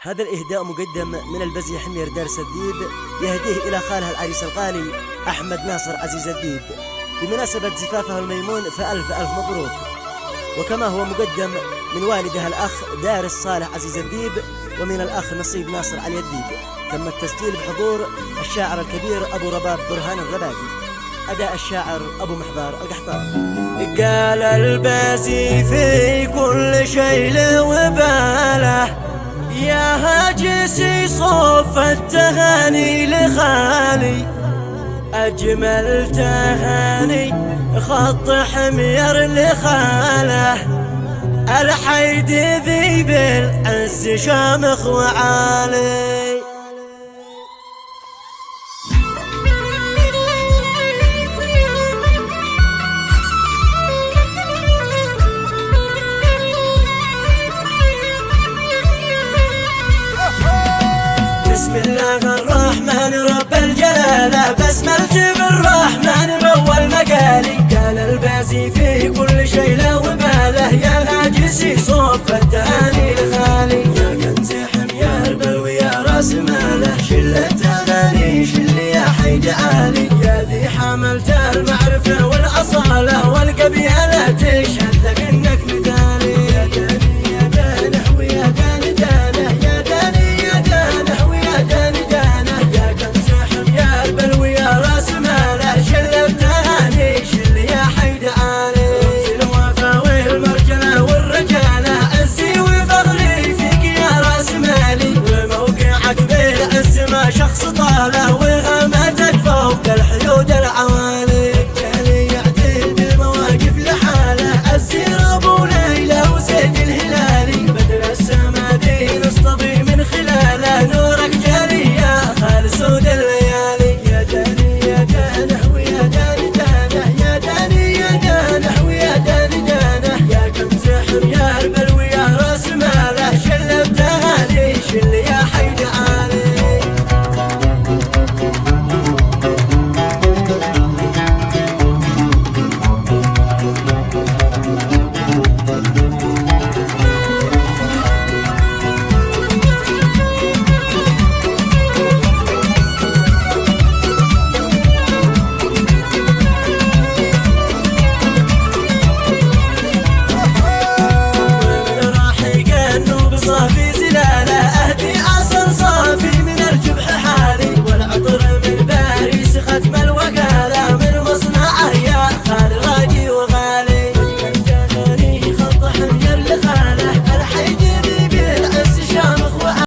هذا الإهداء مقدم من البزي حمير دارس الديب، يهديه إلى خالها العريس الغالي أحمد ناصر عزيز الديب بمناسبة زفافه الميمون، فألف ألف مبروك. وكما هو مقدم من والدها الأخ دارس صالح عزيز الديب، ومن الأخ نصيب ناصر علي الديب. تم التسجيل بحضور الشاعر الكبير أبو رباب برهان الربادي، أداء الشاعر أبو محضار القحطان. قال البازي في كل شيء له باله، يا هاجسي صوف التهاني لخالي، أجمل تهاني خط حمير لخاله، الحيد ذي بالعز شامخ وعالي. بسم الله الرحمن رب الجلالة، بسملت بالرحمن بأول مقالي. قال البازي في كل شيء له باله، يا الهاجسي صوف التهاني لخالي.